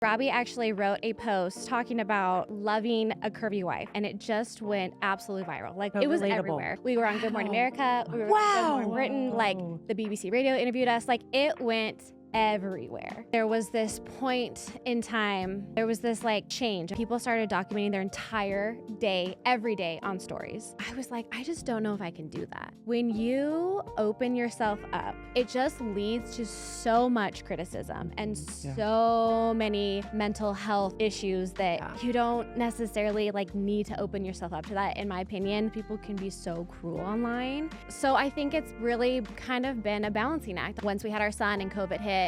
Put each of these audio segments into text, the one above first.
Robbie actually wrote a post talking about loving a curvy wife, and it just went absolutely viral. Like, it was relatable. everywhere. We were on Good Morning America. We were on Good Morning Britain. Like, the BBC radio interviewed us. Like, it went everywhere. There was this point in time, there was this like change. People started documenting their entire day, every day on stories. I was like, I just don't know if I can do that. When you open yourself up, it just leads to so much criticism and so many mental health issues that you don't necessarily like need to open yourself up to that. In my opinion, people can be so cruel online. So I think it's really kind of been a balancing act. Once we had our son and COVID hit,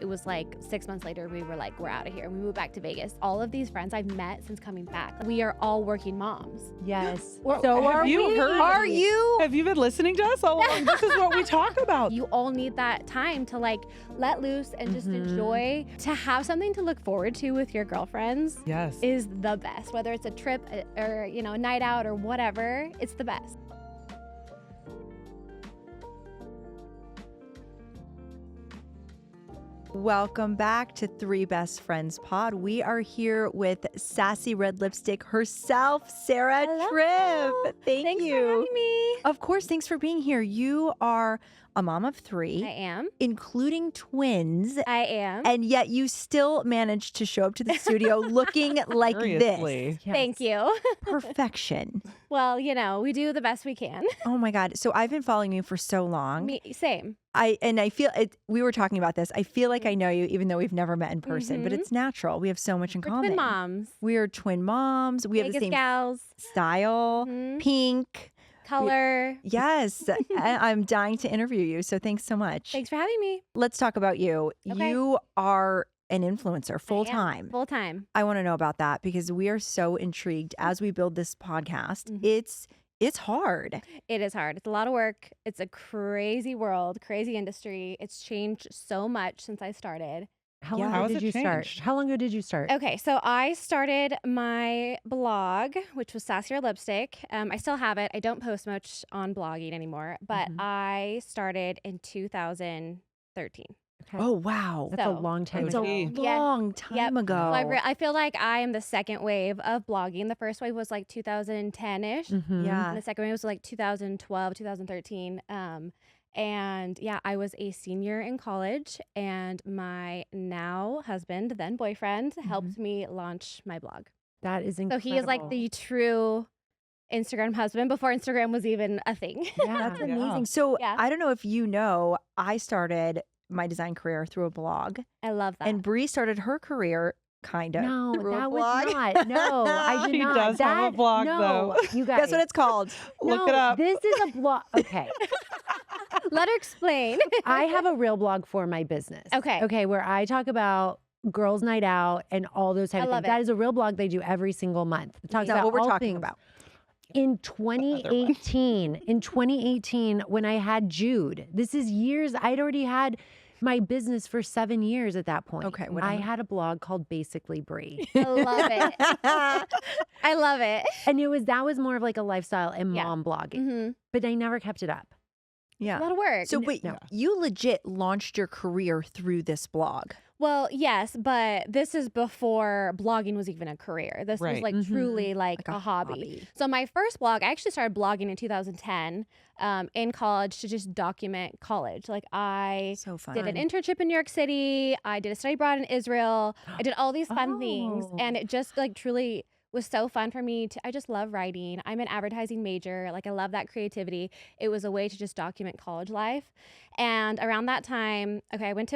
it was like 6 months later, we were like, we're out of here. We moved back to Vegas. All of these friends I've met since coming back, we are all working moms. Yes. So have you been listening to us all along? This is what we talk about. You all need that time to like let loose and just enjoy. To have something to look forward to with your girlfriends is the best. Whether it's a trip or, a night out or whatever, it's the best. Welcome back to Three Best Friends Pod. We are here with sassy red lipstick herself, Sarah Tripp. Thank you for having me. Of course, thanks for being here. You are a mom of 3. I am. Including twins. I am. And yet you still managed to show up to the studio looking like this. Yes. Thank you. Perfection. Well, we do the best we can. Oh my God. So I've been following you for so long. Same. I feel it. We were talking about this. I feel like I know you, even though we've never met in person, but it's natural. We have so much in common. Twin moms. We are twin moms. We have the same gals. Style, pink, color. Yes. I'm dying to interview you. So thanks so much. Thanks for having me. Let's talk about you. Okay. You are an influencer full time. Full time. I want to know about that because we are so intrigued as we build this podcast. It's hard. It is hard. It's a lot of work. It's a crazy world, crazy industry. It's changed so much since I started. How long ago did you start? How long ago did you start? Okay, so I started my blog, which was Sassier Lipstick. I still have it. I don't post much on blogging anymore, but I started in 2013. Okay. Oh, wow. That's a long time That's ago. a long time ago. So I feel like I am the second wave of blogging. The first wave was like 2010-ish. Yeah. And the second wave was like 2012, 2013. And yeah, I was a senior in college, and my now husband, then boyfriend, helped me launch my blog. That is incredible. So he is like the true Instagram husband before Instagram was even a thing. Yeah, that's amazing. So I don't know if you know, I started my design career through a blog. I love that. And Bree started her career kind of. No, through that a was blog. not. No, I did She not. does have a blog, though. You guys. That's what it's called. Look it up. This is a blog. Okay. Let her explain. I have a real blog for my business. Okay. Okay, where I talk about girls' night out and all those types of love things. That is a real blog they do every single month. It talks That's about what we're all talking things. about. In 2018, when I had Jude, this is years, I'd already had my business for 7 years at that point. Okay. I had a blog called Basically Bree. I love it. I love it. And that was more of like a lifestyle and mom blogging, but I never kept it up. Yeah. A lot of work. So, but you legit launched your career through this blog. Well, yes, but this is before blogging was even a career. This was like truly like a hobby. So my first blog, I actually started blogging in 2010 in college to just document college. Like I did an internship in New York City. I did a study abroad in Israel. I did all these fun things. And it just like truly was so fun for me. I just love writing. I'm an advertising major. Like I love that creativity. It was a way to just document college life. And around that time, okay, I'm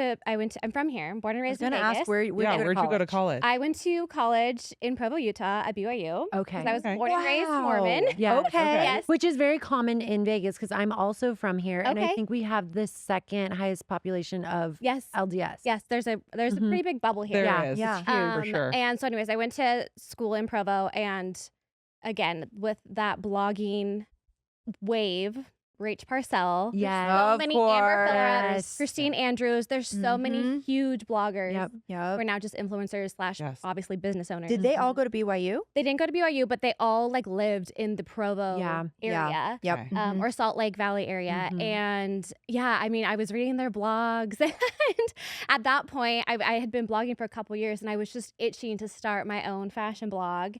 from here. I'm born and raised in Vegas. Ask where'd you go to college? I went to college in Provo, Utah at BYU. Okay. Because I was born and raised Mormon. Yeah. Okay. Yes. Which is very common in Vegas because I'm also from here. And I Okay. think we have the second highest population of LDS. Yes, there's a pretty big bubble here. There is. Yeah. It's huge, for sure. And so anyways, I went to school in Provo, and again, with that blogging wave, Rach Parcell. Yes. There's so Of many Amber course. Phillips, Christine Andrews. There's so many huge bloggers. Yep. Who Yep. are now just influencers slash Yes. obviously business owners. Did they all go to BYU? They didn't go to BYU, but they all like lived in the Provo Yeah. area. Yep. Okay. Mhm. Or Salt Lake Valley area. Mhm. And yeah, I mean, I was reading their blogs. And at that point, I had been blogging for a couple years and I was just itching to start my own fashion blog.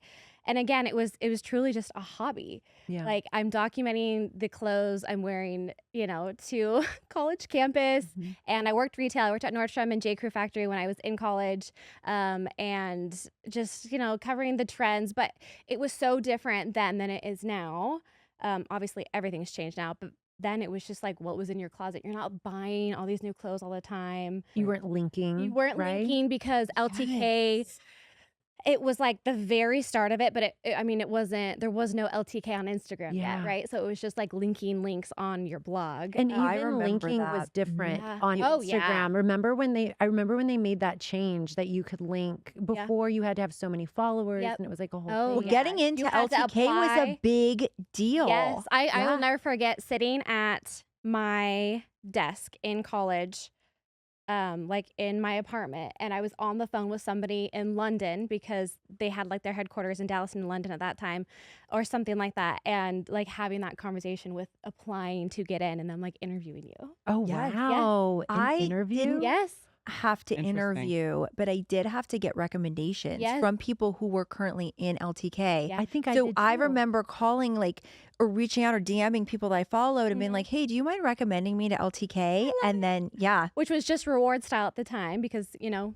And again, it was truly just a hobby. Yeah. Like I'm documenting the clothes I'm wearing, to college campus. Mhm. And I worked retail. I worked at Nordstrom and J. Crew Factory when I was in college, and just covering the trends. But it was so different then than it is now. Obviously, everything's changed now, but then it was just like what was in your closet. You're not buying all these new clothes all the time. You weren't linking. You weren't right? linking because LTK. Yes. It was like the very start of it, but it wasn't, there was no LTK on Instagram Yeah. yet, right? So it was just like linking links on your blog. And I even remember linking that. was different Yeah. on Oh, Instagram. yeah. I remember when they made that change that you could link before you had to have so many followers Yep. and it was like a whole Oh, thing. Well, yeah. getting into You had to LTK was a apply. big deal. Yes, I Yeah. will never forget sitting at my desk in college, like in my apartment, and I was on the phone with somebody in London because they had like their headquarters in Dallas and London at that time, or something like that, and like having that conversation with applying to get in, and then like interviewing you. Oh, Yes. wow. An I interview? didn't- Yes. Have to Interesting. interview, but I did have to get recommendations Yes. from people who were currently in LTK. Yeah. I think I So did I too. remember calling or reaching out or DMing people that I followed and being Mhm. like, hey, do you mind recommending me to LTK? And then, yeah. Which was just reward style at the time because,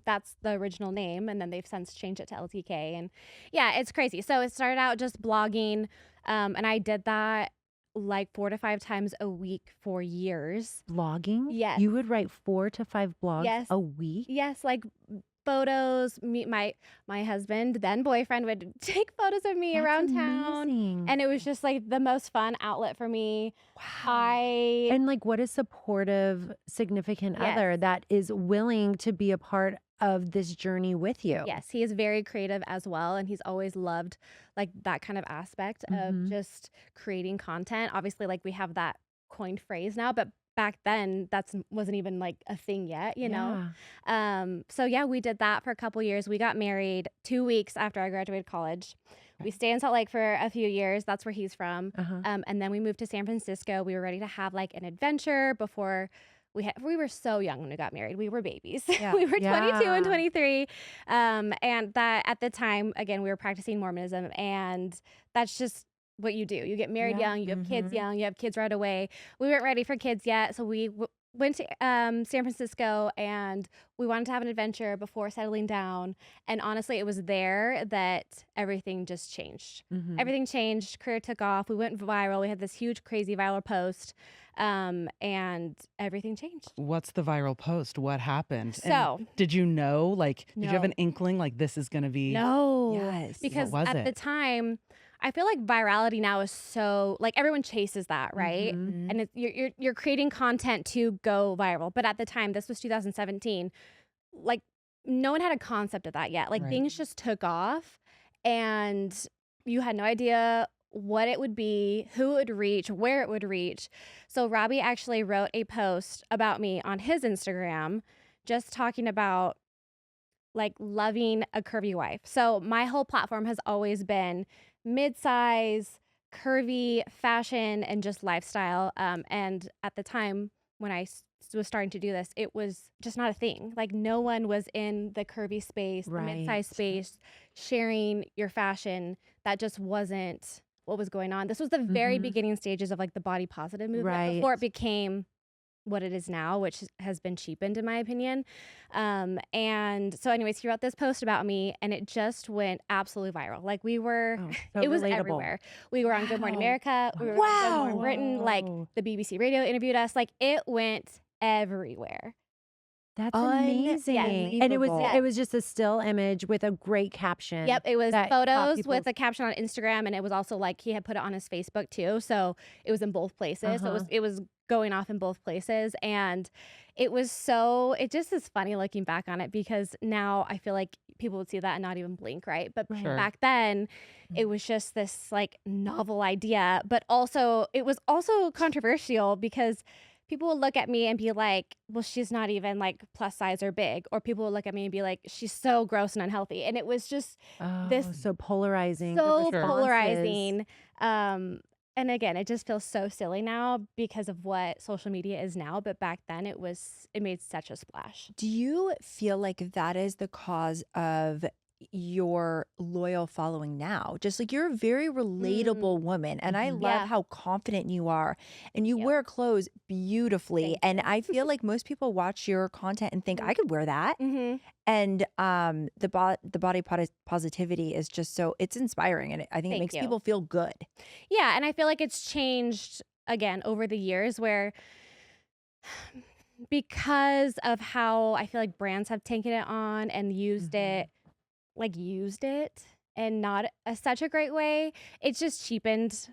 that's the original name. And then they've since changed it to LTK. And yeah, it's crazy. So it started out just blogging. And I did that like 4 to 5 times a week for years. Blogging? Yes. You would write 4 to 5 blogs Yes. a week? Yes, like photos. My husband, then boyfriend, would take photos of me That's around town. amazing. And it was just like the most fun outlet for me. I And like, what a supportive significant Yes. other that is willing to be a part of this journey with you. Yes, he is very creative as well, and he's always loved like that kind of aspect Mhm. of just creating content. Obviously, like we have that coined phrase now, but back then wasn't even like a thing yet, So yeah, we did that for a couple years. We got married 2 weeks after I graduated college. We stayed in Salt Lake for a few years. That's where he's from. Uh-huh. And then we moved to San Francisco. We were ready to have like an adventure before we were so young when we got married. We were babies. Yeah. We were 22 Yeah. and 23. And that at the time, again, we were practicing Mormonism, and that's just what you do. You get married Yeah. young, you have kids Mhm. young, you have kids right away. We weren't ready for kids yet. So we went to San Francisco, and we wanted to have an adventure before settling down. And honestly, it was there that everything just changed. Mhm. Everything changed. Career took off. We went viral. We had this huge, crazy viral post, and everything changed. What's the viral post? What happened? And So, did you know? Like, did you have No. an inkling? Like, this is gonna be. no, Yes. because was at the it? time, I feel like virality now is so like everyone chases that, right? Mhm. And you're creating content to go viral. But at the time, this was 2017. Like no one had a concept of that yet. Like Right. things just took off, and you had no idea what it would be, who it would reach, where it would reach. So Robbie actually wrote a post about me on his Instagram, just talking about like loving a curvy wife. So my whole platform has always been mid-size, curvy fashion and just lifestyle. And at the time when I was starting to do this, it was just not a thing. Like no one was in the curvy space, the mid-size Right. space, sharing your fashion. That just wasn't what was going on. This was the very Mhm. beginning stages of like the body positive movement Right. before it became what it is now, which has been cheapened in my opinion. And so anyways, he wrote this post about me, and it just went absolutely viral. Like we were, Oh, so it was relatable. everywhere. We were on Good Morning Wow. America. We were on Good Morning Wow. Britain. Like Wow. the BBC radio interviewed us. Like it went everywhere. That's amazing. And it was Unbelievable. just a still image with a great caption. Yep, it was that caught photos people's- with a caption on Instagram, and it was also like he had put it on his Facebook too. So it was in both places. So Uh-huh. it was going off in both places, and it just is funny looking back on it because now I feel like people would see that and not even blink, right? But Sure. back then, it was just this like novel idea, but also it was also controversial because people would look at me and be like, well, she's not even like plus size or big. Or people would look at me and be like, she's so gross and unhealthy. And it was just this so polarizing. so Sure. polarizing. And again, it just feels so silly now because of what social media is now. But back then it made such a splash. Do you feel like that is the cause of your loyal following now? Just like you're a very relatable woman, and I love Yeah. how confident you are, and you Yep. wear clothes beautifully. Thank And I feel like most people watch your content and think I could wear that. Mm-hmm. And the body positivity is just so it's inspiring, and I think it Thank makes you. people feel good. Yeah, and I feel like it's changed again over the years where because of how I feel like brands have taken it on and used it and not such a great way, it's just cheapened,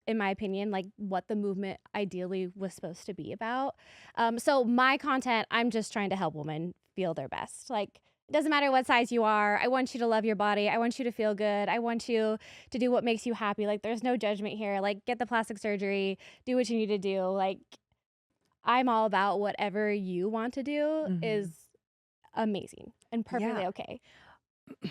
in my opinion, like what the movement ideally was supposed to be about. So my content, I'm just trying to help women feel their best. Like, it doesn't matter what size you are. I want you to love your body. I want you to feel good. I want you to do what makes you happy. Like, there's no judgment here. Like, get the plastic surgery, do what you need to do. Like, I'm all about whatever you want to do is amazing and perfectly Yeah. okay.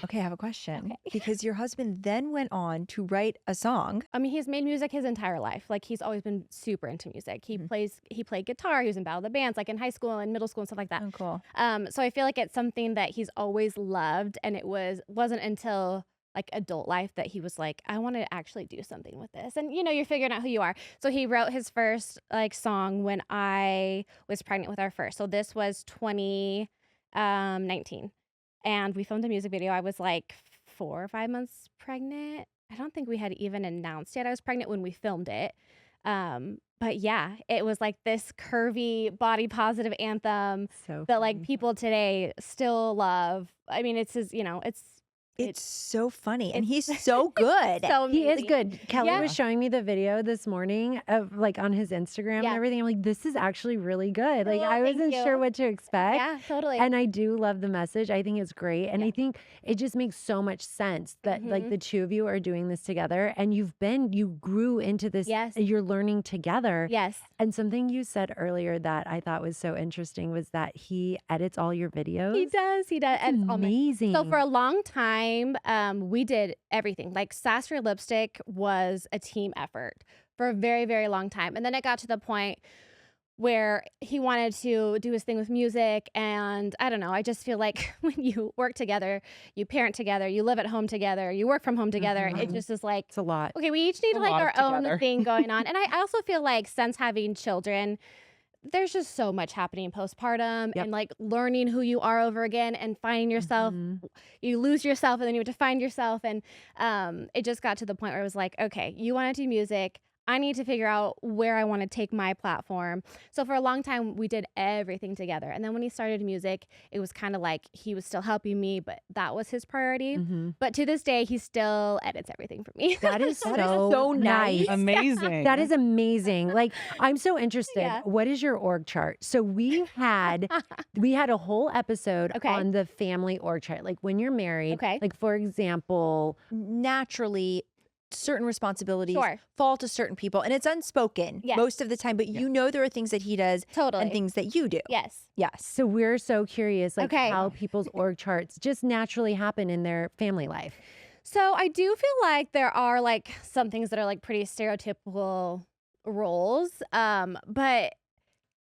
Okay, I have a question. Okay. Because your husband then went on to write a song. I mean, he's made music his entire life. Like, he's always been super into music. He played guitar. He was in battle of the bands, like in high school and middle school and stuff like that. Oh, cool. So I feel like it's something that he's always loved, and it wasn't until like adult life that he was like, I want to actually do something with this. And you're figuring out who you are. So he wrote his first like song when I was pregnant with our first. So this was 2019. And we filmed a music video. I was like 4 or 5 months pregnant. I don't think we had even announced yet I was pregnant when we filmed it. But yeah, it was like this curvy body positive anthem So that like funny. people today still love. I mean, it's his, It's so funny, and he's so good. so He is amazing. good. Kelly Yeah. was showing me the video this morning of like on his Instagram and Yeah. everything. I'm like, this is actually really good. Like Oh, I thank wasn't you. sure what to expect. Yeah, totally. And I do love the message. I think it's great. And Yeah. I think it just makes so much sense that like Mhm. the two of you are doing this together and you grew into this. Yes. You're learning together. Yes. And something you said earlier that I thought was so interesting was that he edits all your videos. He does. That's And all my- amazing. So for a long time, we did everything. Like Sass Red Lipstick was a team effort for a very, very long time. And then it got to the point where he wanted to do his thing with music. And I don't know, I just feel like when you work together, you parent together, you live at home together, you work from home together, it just is like, It's a lot. okay, we each need A like lot our own together. thing going on. And I also feel like since having children, there's just so much happening postpartum Yep. and like learning who you are over again and finding yourself. You lose yourself and then you have to find yourself. And it just got to the point where it was like, okay, you want to do music. I need to figure out where I want to take my platform. So for a long time, we did everything together. And then when he started music, it was kind of like he was still helping me, but that was his priority. But to this day, he still edits everything for me. That is That is so, so nice. nice. Amazing. That is amazing. Like, I'm so interested. Yeah. What is your org chart? So we had a whole episode Okay. on the family org chart. Like when you're married, Okay. like for example, Naturally, certain responsibilities Sure. fall to certain people, and it's unspoken Yes. most of the time. But you know there are things that he does Totally. and things that you do. Yes. Yes. so we're so curious, like Okay. how people's org charts just naturally happen in their family life. So I do feel like there are like some things that are like pretty stereotypical roles. But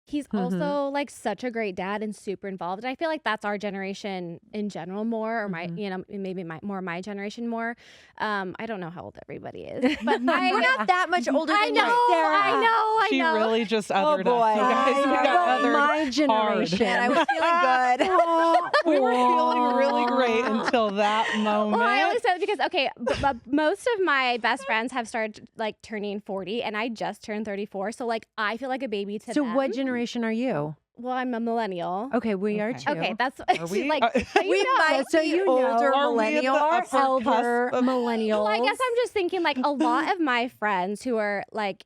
he's also like such a great dad and super involved. And I feel like that's our generation in general more, or my, maybe my generation more. I don't know how old everybody is, but We're not that much older I than know, you, Sarah. I She know. really just othered boy. us. You guys, we got othered my hard. generation. Man, I was feeling good. We were feeling really great until that moment. Well, I only said it because, okay, but most of my best friends have started like turning 40 and I just turned 34. So like, I feel like a baby to So them. what generation are you? Well, I'm a millennial. Okay, we are Okay. too. Okay, that's Are we? like, We might So be you know. older Are we at the millennials. upper elder cusp of- millennials. well, I guess I'm just thinking like a lot of my friends who are like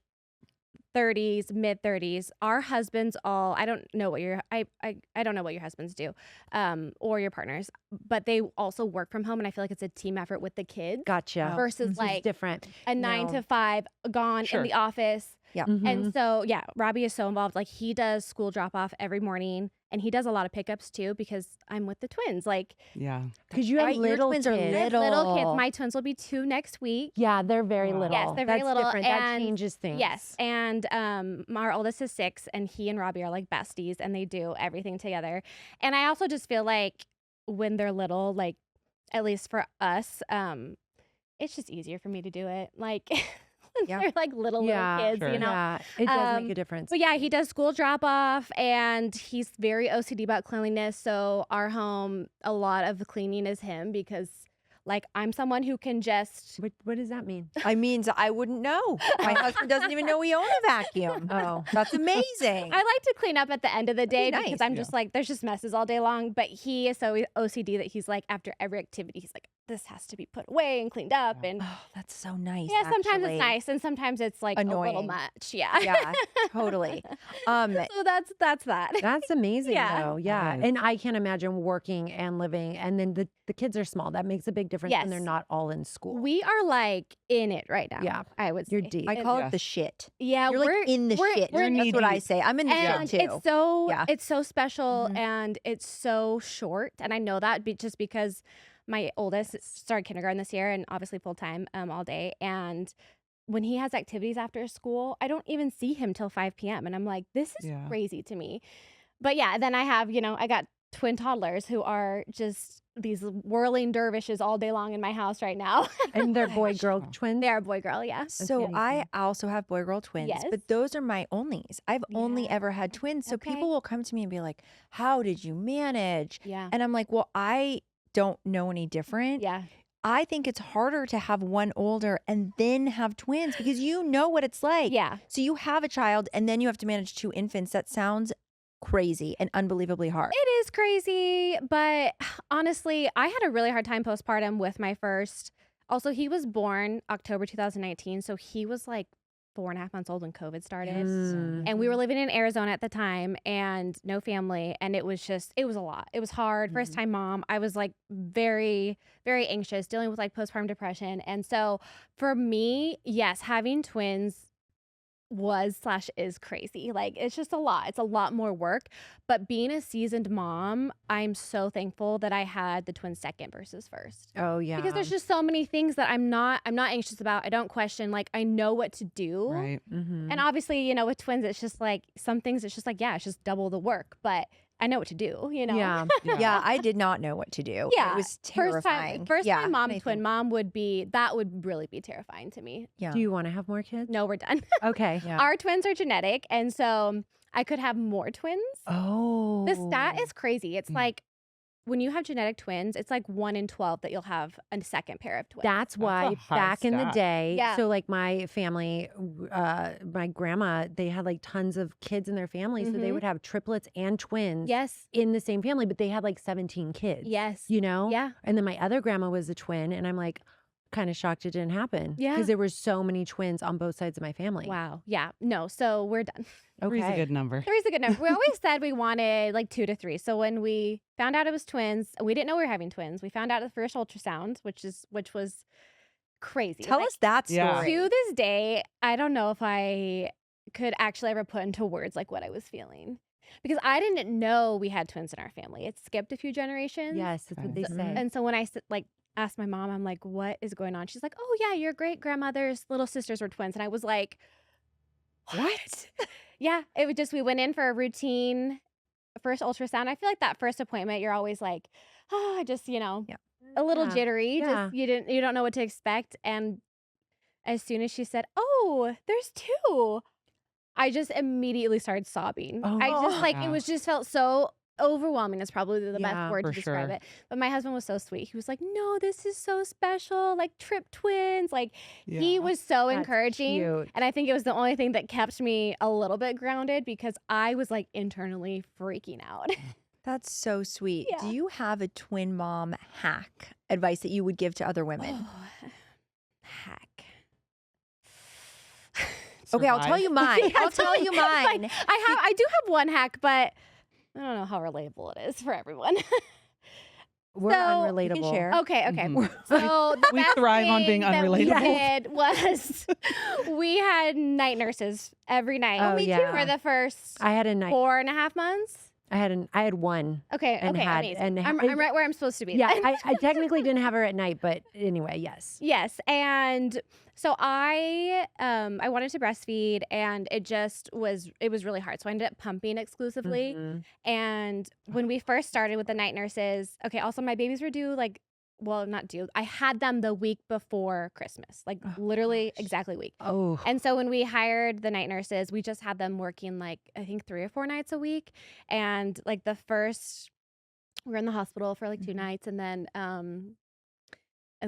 30s, mid 30s. Our husbands all, I don't know what I don't know what your husbands do, or your partners, but they also work from home, and I feel like it's a team effort with the kids. Gotcha. Versus It's like different. a 9 to 5 gone in the office. Yeah. And so, yeah, Robbie is so involved. Like, he does school drop off every morning, and he does a lot of pickups too because I'm with the twins. Like, Yeah. Because you have Right, your little twins kids. are I have little. little kids. My twins will be 2 next week. Yeah, they're very Wow. little. Yes, they're very That's little, different. That and- changes things. Yes, and our oldest is 6, and he and Robbie are like besties, and they do everything together. And I also just feel like when they're little, like, at least for us, it's just easier for me to do it. Like, when they're like little kids, Sure. you know. Yeah, it does make a difference. But yeah, he does school drop off, and he's very OCD about cleanliness. So our home, a lot of the cleaning is him because, like, I'm someone who can just. What does that mean? I mean, I wouldn't know. My husband doesn't even know we own a vacuum. Oh. That's amazing. I like to clean up at the end of the day That'd be because nice. I'm just like, there's just messes all day long. But he is so OCD that he's like, after every activity, he's like, this has to be put away and cleaned up. And Oh, that's so nice. yeah, sometimes actually. it's nice, and sometimes it's like a little Annoying. much. Yeah. Yeah, totally. So that's that. That's amazing, Yeah. though. Yeah. Nice. And I can't imagine working and living, and then the kids are small. That makes a big difference when they're Yes. not all in school. We are like in it right now. Yeah. I would say. You're deep. I call Yeah. it the shit. Yeah, You're we're like in the shit. we're That's what I say. I'm in the and shit too. it's so special Mhm. and it's so short, and I know that just because my oldest started kindergarten this year and obviously full time all day, and when he has activities after school, I don't even see him till 5 p.m. and I'm like, this is Yeah. crazy to me. But yeah, then I have, I got twin toddlers who are just these whirling dervishes all day long in my house right now. And they're boy-girl twins? They are boy girl, yeah. So I amazing. also have boy-girl twins, Yes. but those are my onlys. I've only Yeah. ever had twins. So Okay. people will come to me and be like, how did you manage? Yeah. And I'm like, well, I don't know any different. Yeah. I think it's harder to have one older and then have twins because you know what it's like. Yeah. So you have a child and then you have to manage 2 infants. That sounds crazy and unbelievably hard. It is crazy, but honestly, I had a really hard time postpartum with my first. Also, he was born October 2019, so he was like 4.5 months old when COVID started. Mm. And we were living in Arizona at the time and no family. And it was a lot. It was hard. First time mom. I was like very, very anxious, dealing with like postpartum depression. And so for me, yes, having twins is crazy. Like, it's just a lot. It's a lot more work. But being a seasoned mom, I'm so thankful that I had the twins second versus first. Oh, yeah. Because there's just so many things that I'm not anxious about. I don't question. Like, I know what to do. Right. Mhm. And obviously, with twins, it's just like some things, it's just like, yeah, it's just double the work. But I know what to do, Yeah. Yeah, I did not know what to do. Yeah. It was terrifying. First Yeah, time mom, anything. twin mom would really be terrifying to me. Yeah. Do you want to have more kids? No, we're done. Okay. Yeah. Our twins are genetic. And so I could have more twins. Oh. The stat is crazy. It's Mm. like when you have genetic twins, it's like 1 in 12 that you'll have a second pair of twins. That's why high back in the stat. day, Yeah. so like my family, my grandma, they had like tons of kids in their family. So they Mhm. would have triplets and twins Yes. in the same family, but they had like 17 kids. Yes. You know? Yeah. And then my other grandma was a twin. And I'm like, kind of shocked it didn't happen. Yeah. Because there were so many twins on both sides of my family. Wow. Yeah. No. So we're done. Three's a good number. 3's a good number. We always said we wanted like 2 to 3. So when we found out it was twins, we didn't know we were having twins. We found out at the first ultrasound, which was crazy. Tell Like, us that Yeah. story. to this day, I don't know if I could actually ever put into words like what I was feeling. Because I didn't know we had twins in our family. It skipped a few generations. Yes, that's what they Okay. say. And so when I asked my mom, I'm like, what is going on? She's like, oh yeah, your great grandmother's little sisters were twins. And I was like, what? Yeah, it was just, we went in for a routine first ultrasound. I feel like that first appointment, you're always like, oh, I just, a little Yeah. jittery. Yeah. Just you don't know what to expect. And as soon as she said, oh, there's 2, I just immediately started sobbing. Oh. I just Yeah. it was just felt so overwhelming is probably the Yeah, best word for to describe sure. it. But my husband was so sweet. He was like, no, this is so special. Like trip twins. Like he Yeah. was so That's encouraging. cute. And I think it was the only thing that kept me a little bit grounded because I was like internally freaking out. That's so sweet. Yeah. Do you have a twin mom hack advice that you would give to other women? Hack. Okay, I'll tell survive. you mine. I'll tell you mine. Like, I do have one hack, but I don't know how relatable it is for everyone. We're So- unrelatable. You can share. Okay. Mhm. So the We best thrive on being thing that we unrelatable. did was we had night nurses every night. Oh, me too. yeah. For the first I had a night. 4.5 months. I had one. Okay. And okay. had- Amazing. and I'm right where I'm supposed to be. Yeah, then. I technically didn't have her at night, but anyway, yes. Yes, and so I wanted to breastfeed, and it was really hard. So I ended up pumping exclusively. Mhm. And when we first started with the night nurses, okay, also my babies were due not due. I had them the week before Christmas, like Oh, literally gosh. exactly a week. Oh, And so when we hired the night nurses, we just had them working like I think 3 or 4 nights a week. And like we were in the hospital for like 2 nights, and then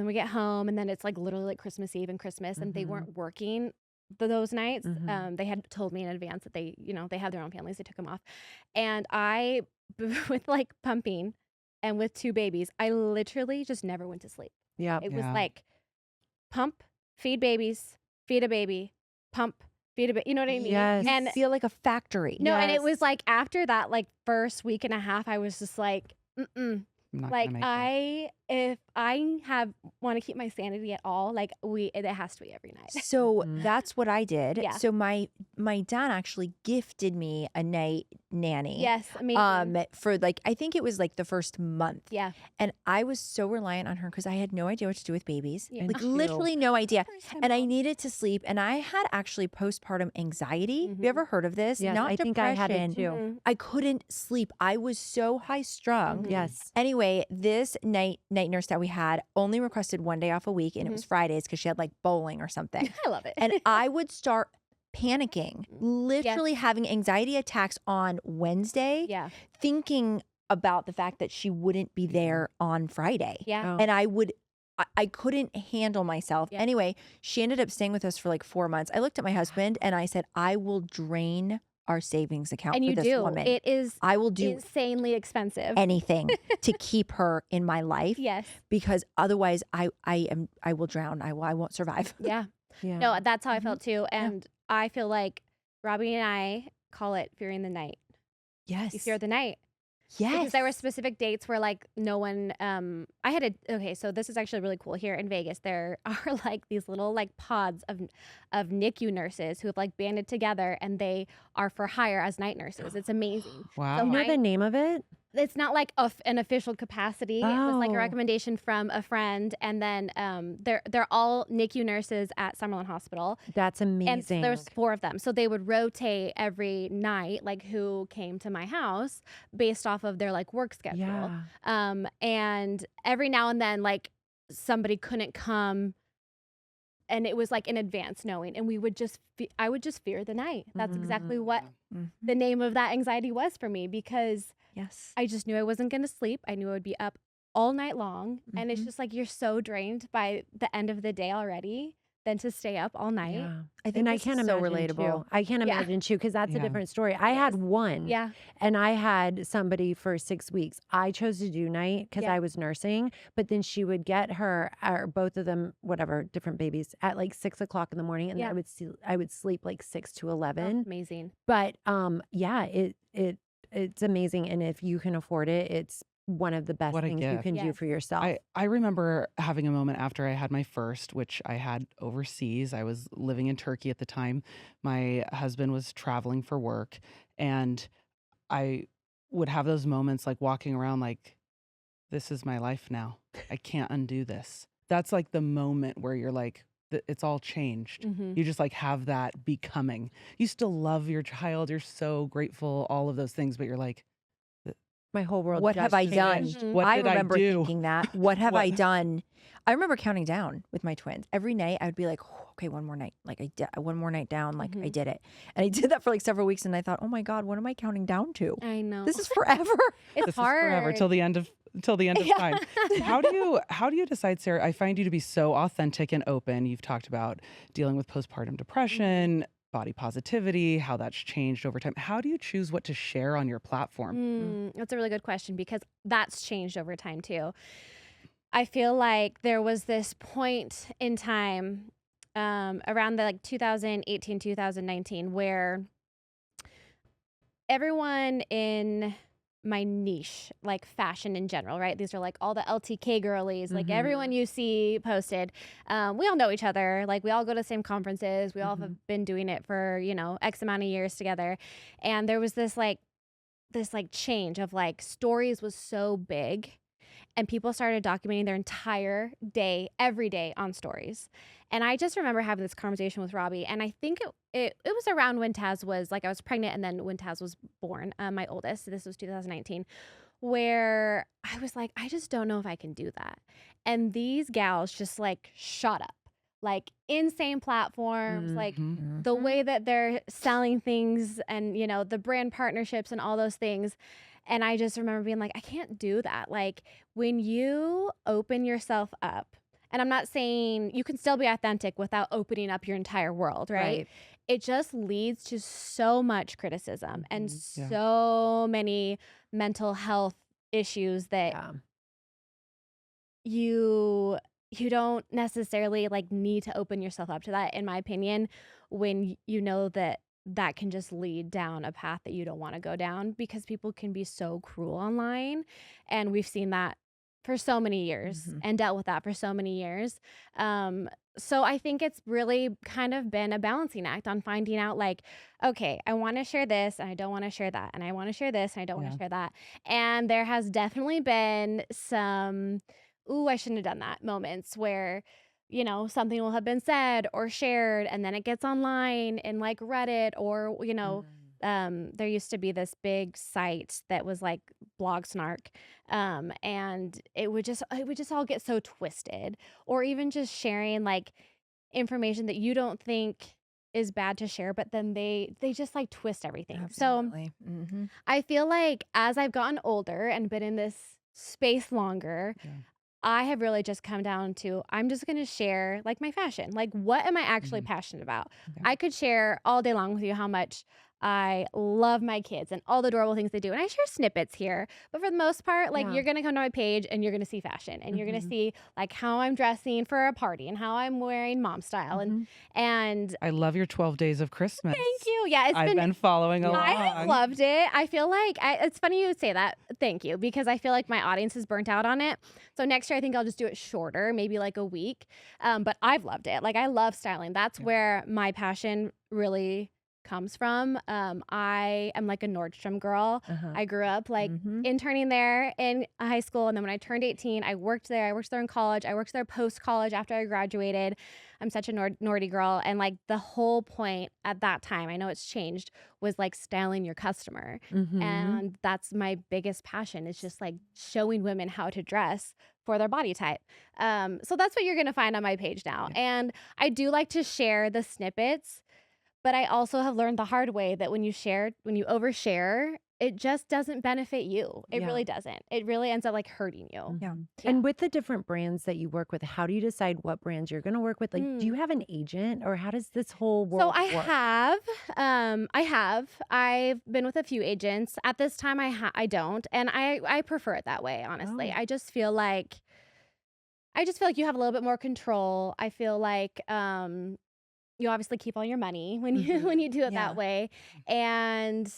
we get home, and then it's like literally like Christmas Eve and Christmas, and they weren't working those nights. Mhm. They had told me in advance that they had their own families. They took them off, and I with like pumping and with 2 babies, I literally just never went to sleep. yeah. It was Yeah. like pump, feed babies, feed a baby, pump, feed a baby. You know what I mean? Yes. And Feel like a factory. no, and it Yes. was like after that like first week and a half, I was just like, I'm not like gonna make it. if I want to keep my sanity at all, like it has to be every night. So Mhm. that's what I did. Yeah. So my dad actually gifted me a night nanny. Yes, amazing. For like I think it was like the first month. Yeah. And I was so reliant on her because I had no idea what to do with babies. Yeah. Like Me too. literally no idea. First time And I mom. needed to sleep. And I had actually postpartum anxiety. Have Mhm. you ever heard of this? Yes, Not I think I had it depression. too. Mhm. I couldn't sleep. I was so high strung. Mhm. Yes. Anyway, this night nurse that we had only requested 1 day off a week, and it was Fridays because she had like bowling or something. I love it. And I would start panicking, literally having anxiety attacks on Wednesday, yeah. thinking about the fact that she wouldn't be there on Friday. Yeah. Oh. And I couldn't handle myself. Yeah. Anyway, she ended up staying with us for like 4 months. I looked at my husband and I said, I will drain our savings account And for you this do. woman. It is I will do insanely expensive. anything to keep her in my life Yes. because otherwise I will drown. I won't survive. Yeah. Yeah. No, that's how I felt too. And I feel like Robbie and I call it fearing the night. Yes. You fear the night. Yes. Because there were specific dates where like no one okay, so this is actually really cool. Here in Vegas, there are like these little like pods of NICU nurses who have like banded together, and they are for hire as night nurses. It's amazing. Wow. You know the name of it? It's not like an official capacity. It was like a Oh. recommendation from a friend, and then they're all NICU nurses at Summerlin Hospital. That's And amazing. there's 4 of them. So they would rotate every night, like who came to my house based off of their like work schedule. Yeah. And every now and then, like somebody couldn't come, and it was like in advance knowing, and I would just fear the night. That's exactly what the name of that anxiety was for me, because Yes. I just knew I wasn't going to sleep. I knew I would be up all night long. And it's Mhm. just like, you're so drained by the end of the day already than to stay up all night. Yeah. I think And I this can't is so imagine relatable. too. I can't Yeah. imagine too, because that's a Yeah. different story. I had one. Yeah. And I had somebody for 6 weeks. I chose to do night because Yeah. I was nursing, but then she would get her, or both of them, whatever, different babies, at like 6 o'clock in the morning, and Yeah. I would sleep like 6 to Oh, 11. amazing. But yeah, it's amazing, and if you can afford it, it's one of the best What a things you gift. can do Yes. for yourself. I remember having a moment after I had my first, which I had overseas. I was living in Turkey at the time. My husband was traveling for work, and I would have those moments like walking around like, this is my life now. I can't undo this. That's like the moment where you're like, it's all changed. Mhm. You just like have that becoming. You still love your child. You're so grateful, all of those things, but you're like, My whole world. What just have I done? changed. Mhm. what I did remember I do? thinking that. What have I What- done? I remember counting down with my twins. Every night I would be like, okay, one more night. Like I did one more night down. Like I did it. And I did that for like several weeks. And I thought, oh my God, what am I counting down to? I know. This is forever. it's This hard. is forever till the end of Yeah. time. How do you decide, Sarah? I find you to be so authentic and open. You've talked about dealing with postpartum depression, body positivity, how that's changed over time. How do you choose what to share on your platform? That's a really good question, because that's changed over time too. I feel like there was this point in time around the like 2018, 2019, where everyone in my niche, like fashion in general, right? These are like all the LTK girlies, like everyone you see posted. We all know each other. Like we all go to the same conferences. We all have been doing it for, you know, X amount of years together. And there was this change of like stories was so big, and people started documenting their entire day, every day on stories. And I just remember having this conversation with Robbie, and I think it was around when Taz was, like, I was pregnant, and then when Taz was born, my oldest. This was 2019, where I was like, I just don't know if I can do that. And these gals just like shot up, like insane platforms, like the way that they're selling things, and, you know, the brand partnerships and all those things. And I just remember being like, I can't do that. Like when you open yourself up, and I'm not saying you can still be authentic without opening up your entire world, right? It just leads to so much criticism and so many mental health issues that you don't necessarily like need to open yourself up to that, in my opinion, when you know that that can just lead down a path that you don't want to go down, because people can be so cruel online. And we've seen that for so many years and dealt with that for so many years. So I think it's really kind of been a balancing act on finding out like, okay, I want to share this and I don't want to share that. And I want to share this and I don't want to share that. And there has definitely been some, ooh, I shouldn't have done that moments where, you know, something will have been said or shared, and then it gets online in like Reddit, or, you know, there used to be this big site that was like Blog Snark, and it would just all get so twisted, or even just sharing like information that you don't think is bad to share, but then they just like twist everything. Absolutely. So I feel like as I've gotten older and been in this space longer, I have really just come down to, I'm just going to share like my fashion. Like, what am I actually passionate about? I could share all day long with you how much I love my kids and all the adorable things they do. And I share snippets here, but for the most part, like you're going to come to my page and you're going to see fashion, and you're going to see like how I'm dressing for a party and how I'm wearing mom style. And I love your 12 days of Christmas. Thank you. Yeah, I've been following along. I have loved it. I feel like it's funny you would say that. Thank you, because I feel like my audience is burnt out on it. So next year, I think I'll just do it shorter, maybe like a week. But I've loved it. Like I love styling. That's where my passion really comes from. I am like a Nordstrom girl. I grew up like interning there in high school, and then when I turned 18, I worked there. I worked there in college. I worked there post college after I graduated. I'm such a Nordy girl, and like the whole point at that time, I know it's changed, was like styling your customer, and that's my biggest passion. It's just like showing women how to dress for their body type. So that's what you're gonna find on my page now, and I do like to share the snippets. But I also have learned the hard way that when you overshare, it just doesn't benefit you. It really doesn't. It really ends up like hurting you. And with the different brands that you work with, how do you decide what brands you're going to work with? Like, do you have an agent, or how does this whole world work? I have. I've been with a few agents. At this time, I don't. And I prefer it that way, honestly. I just feel like you have a little bit more control. I feel like you obviously keep all your money when you do it that way. And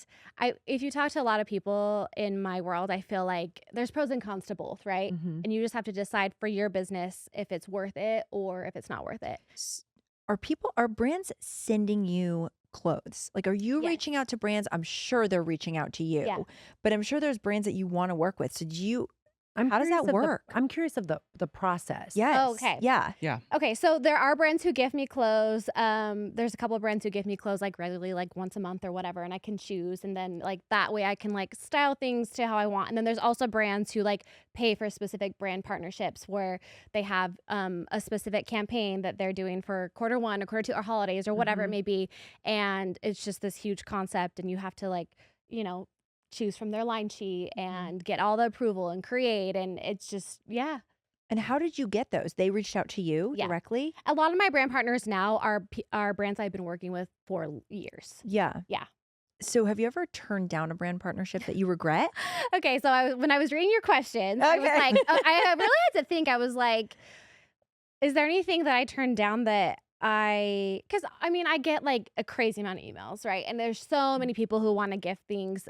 if you talk to a lot of people in my world, I feel like there's pros and cons to both, right? And you just have to decide for your business if it's worth it or if it's not worth it. Are brands sending you clothes? Like, are you reaching out to brands? I'm sure they're reaching out to you, but I'm sure there's brands that you want to work with. So how does that work? I'm curious of the process. Yes. Oh, okay. Yeah. Okay. So there are brands who give me clothes. There's a couple of brands who give me clothes like regularly, like once a month or whatever, and I can choose. And then like that way I can like style things to how I want. And then there's also brands who like pay for specific brand partnerships where they have a specific campaign that they're doing for quarter one or quarter two or holidays or whatever it may be. And it's just this huge concept, and you have to like, you know, choose from their line sheet and get all the approval and create, and it's just And how did you get those? They reached out to you directly? A lot of my brand partners now are brands I've been working with for years. Yeah. So have you ever turned down a brand partnership that you regret? Okay, so when I was reading your questions, I was like, I really had to think. I was like, is there anything that I turned down that because I mean, I get like a crazy amount of emails, right? And there's so many people who want to gift things,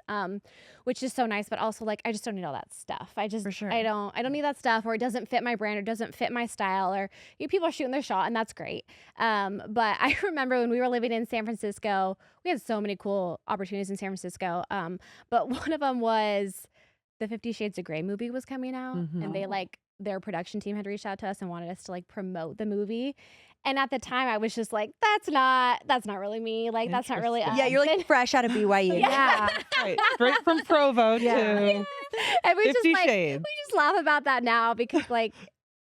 which is so nice, but also like, I just don't need all that stuff. I just, For sure. I don't need that stuff, or it doesn't fit my brand, or doesn't fit my style, or people are shooting their shot, and that's great. But I remember when we were living in San Francisco, we had so many cool opportunities in San Francisco. But one of them was the 50 Shades of Grey movie was coming out, and they like, their production team had reached out to us and wanted us to like promote the movie. And at the time I was just like, that's not really me. Like, that's not really us. Yeah, you're like fresh out of BYU. Yeah. Right. Straight from Provo to And we 50 just Shades. we just laugh about that now because like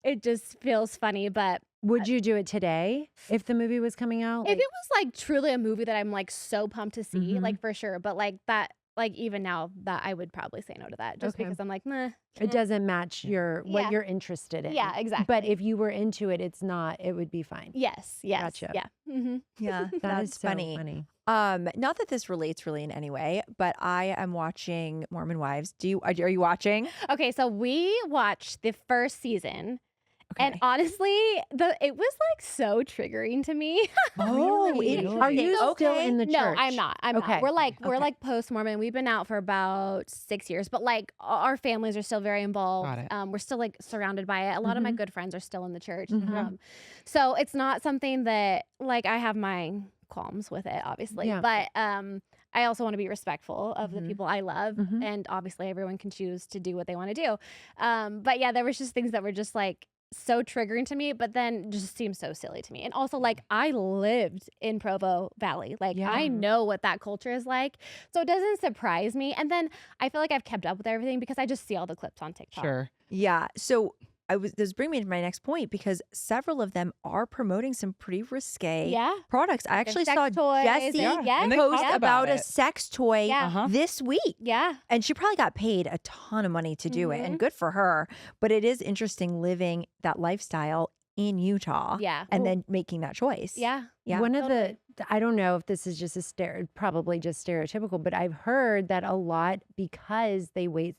it just feels funny. But Would you do it today if the movie was coming out? if it was like truly a movie that I'm like so pumped to see, Mhm. like for sure. But like that, like even now, that I would probably say no to that just Okay. because I'm like, nah. It doesn't match Yeah. what you're interested in. Yeah, exactly. But if you were into it, it's not. It would be fine. Yes. Gotcha. Yeah. Mm-hmm. Yeah, That is that's so funny. Not that this relates really in any way, but I am watching Mormon Wives. Are you watching? Okay, so we watched the first season. And Okay. honestly, it was like so triggering to me. Really? Are you still Okay. in the church? No, I'm not. I'm Okay. not. We're like Okay. post-Mormon. We've been out for about 6 years, but like our families are still very involved. Got it. We're still like surrounded by it. A lot of my Mhm. good friends are still in the church. Mhm. So it's not something that like I have my qualms with it, obviously. Yeah. But I also want to be respectful of the Mhm. people I love, Mhm. and obviously everyone can choose to do what they want to do. But yeah, there was just things that were just like so triggering to me, but then just seemed so silly to me. And also like I lived in Provo Valley. Like Yeah. I know what that culture is like. So it doesn't surprise me. And then I feel like I've kept up with everything because I just see all the clips on TikTok. Sure. Yeah. So this brings me to my next point because several of them are promoting some pretty risque Yeah. products. I actually sex saw toys, Jessie yeah. And they post talk about a it. sex toy Yeah. Uh-huh. this week. Yeah. And she probably got paid a ton of money to do it, and good for her. But it is interesting living that lifestyle in Utah Yeah. and then making that choice. Yeah. Yeah. One of Totally. I don't know if this is just probably just stereotypical, but I've heard that a lot because they wait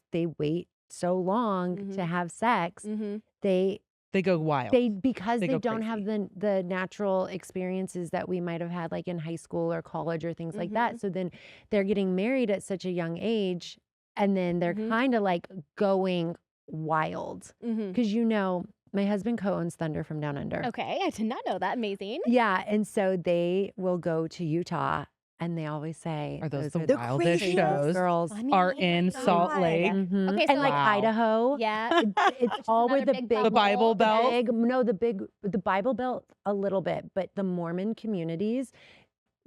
so long to Mhm. have sex, Mm-hmm. They go wild. because They they go don't have the natural experiences that we might have had like in high school or college or things like that. So then they're getting married at such a young age, and then they're Mhm. kind of like going wild Mm-hmm. because my husband co-owns Thunder from Down Under. Okay. I did not know that. Amazing. Yeah, and so they will go to Utah, and they always say, Are those the the wildest craziest shows? girls?" Funny. Are Oh my in God. Salt Lake. Mhm. Okay, and so like Wow. Idaho. Yeah. It's all where another the big big The Bible bubble. Belt. the Bible Belt a little bit, but the Mormon communities,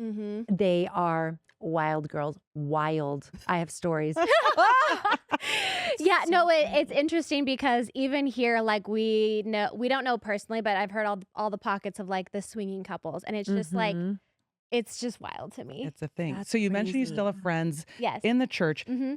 Mm-hmm. they are wild girls. Wild. I have stories. Yeah, no, it's interesting because even here, like we don't know personally, but I've heard all the pockets of like the swinging couples, and it's just like Mhm. it's just wild to me. It's a thing. That's So you mentioned you crazy. still have friends Yes. in the church. Mm-hmm.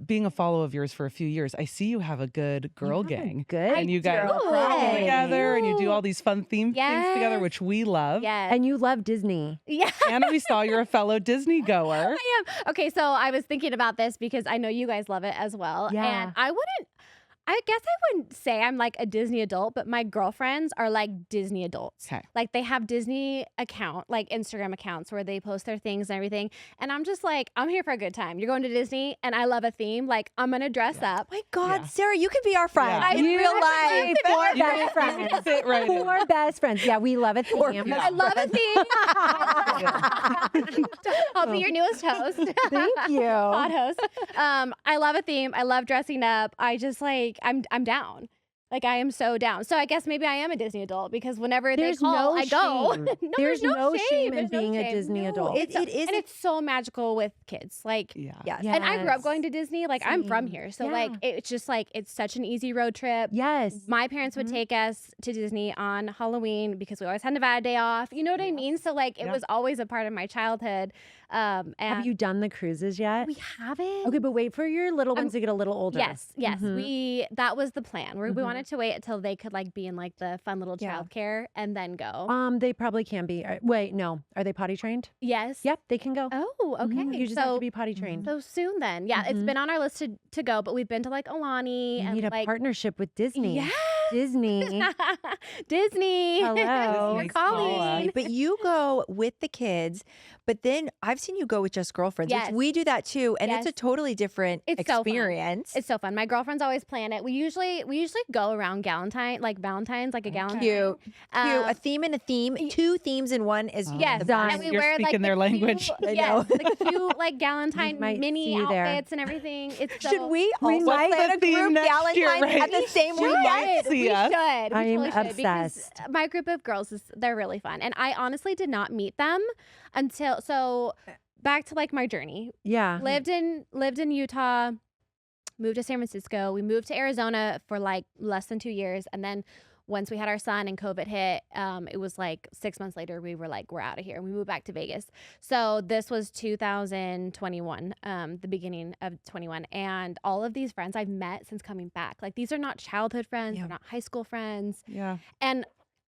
Being a follow of yours for a few years, I see you have a good girl You have a gang. Good. And you guys do. sing together and you do Cute. all these fun theme things together, Yes. which we love. Yes. And you love Disney. Yeah. And we saw you're a fellow Disney goer. I am. Okay, so I was thinking about this because I know you guys love it as well. Yeah. And I guess I wouldn't say I'm like a Disney adult, but my girlfriends are like Disney adults. Okay. Like they have Disney like Instagram accounts where they post their things and everything. And I'm just like, I'm here for a good time. You're going to Disney and I love a theme. Like I'm going to dress up. My God, Yeah. Sarah, you could be our friend Yeah. in You real could life. be four You best friends. fit right in. Four best friends. Yeah, we love it. Four Sam. best I love a theme. I'll be your newest host. Thank you. Hot host. I love a theme. I love dressing up. I just like I'm down. Like I am so down. So I guess maybe I am a Disney adult because whenever There's they call, no I go. shame. No, There's no shame in There's no being a shame. Disney No. adult. It is. And it's so magical with kids. Like Yeah. Yes. and I grew up Yes. going to Disney. Like I'm from Same. here. So like Yeah. it's just like it's such an easy road trip. Yes. My parents would Mhm. take us to Disney on Halloween because we always had Nevada Day off. You know what I mean? So like it Yeah. was always a part of my childhood. And Have you done the cruises yet? we haven't. Okay, but wait for your little ones to get a little older. Yes, yes. Mhm. That was the plan. We Mhm. wanted to wait until they could like be in like the fun little Yeah. childcare and then go. They probably can be. Wait, no. Are they potty trained? Yes. Yep, they can go. Oh, okay. Mhm, You just have so to be potty trained. so soon then. Yeah, it's Mhm. been on our list to go, but we've been to like Alani You and need a like partnership with Disney. Yes. Disney. Disney. Hello. You're Disney calling. But you go with the kids, but then I've seen you go with just girlfriends, Yes. which we do that too. And it's Yes. a totally different It's so fun. experience. It's so fun. My girlfriends always plan it. We usually go around Valentine's, like a Galentine. Cute. Um, A theme and a theme. 2 themes in one is Yes, the Done. best. and we You're wear like speaking the their language. Cute, I yes, know. the cute like Galentine Might mini see you there. outfits and everything. It's so, Should we also might- plan a What's the theme group next year, Valentine's right? at the same We weekend? might see We us. should. We I am totally should, because obsessed. my group of girls they're really fun, and I honestly did not meet them until back to like my journey. Yeah. Lived in Utah, moved to San Francisco. We moved to Arizona for like less than 2 years, and then once we had our son and COVID hit, it was like 6 months later we were like, we're out of here, and we moved back to Vegas. So this was 2021, the beginning of 21, and all of these friends I've met since coming back. Like these are not childhood friends, Yeah. they're not high school friends, Yeah. and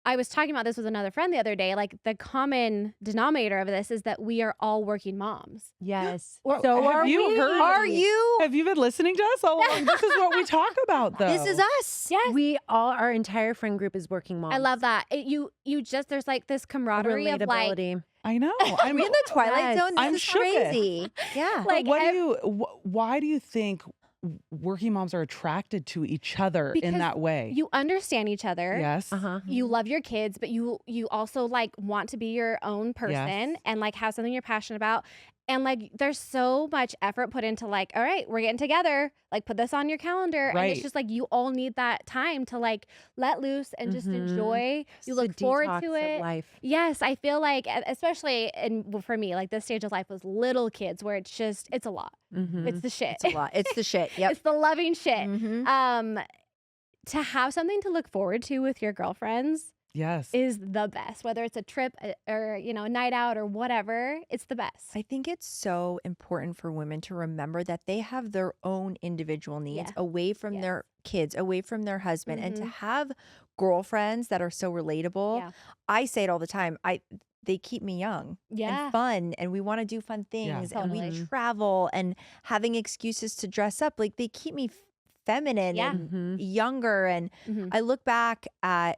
I was talking about this with another friend the other day. Like the common denominator of this is that we are all working moms. Yes. Well, So have are you we. heard- Are you? Have you been listening to us all along? This is what we talk about, though. This is us. Yes. Our entire friend group is working moms. I love that. You just there's like this camaraderie of like Relatability. I know. Are I'm we in the Twilight Yes. Zone? This I'm is shook. crazy. Yeah. But like why do you think working moms are attracted to each other in Because that way? you understand each other. Yes. Uh-huh. You love your kids, but you also like want to be your own person Yes. and like have something you're passionate about. And like there's so much effort put into like, all right, we're getting together. Like put this on your calendar. And Right. it's just like you all need that time to like let loose and just Mhm. enjoy. You It's a look forward detox to of it. life. Yes, I feel like especially for me, like this stage of life with little kids where it's a lot. Mhm. It's the shit. It's a lot. It's the shit. Yep. It's the loving shit. Mhm. To have something to look forward to with your girlfriends Yes. is the best. Whether it's a trip or a night out or whatever, it's the best. I think it's so important for women to remember that they have their own individual needs Yeah. away from Yes. their kids, away from their husband, and to Mhm. have girlfriends that are so relatable. Yeah. I say it all the time. They keep me young Yeah. and fun, and we want to do fun things, and we Totally. travel, and having excuses to dress up. Like they keep me feminine Yeah. and Mhm. younger. And Mhm. I look back at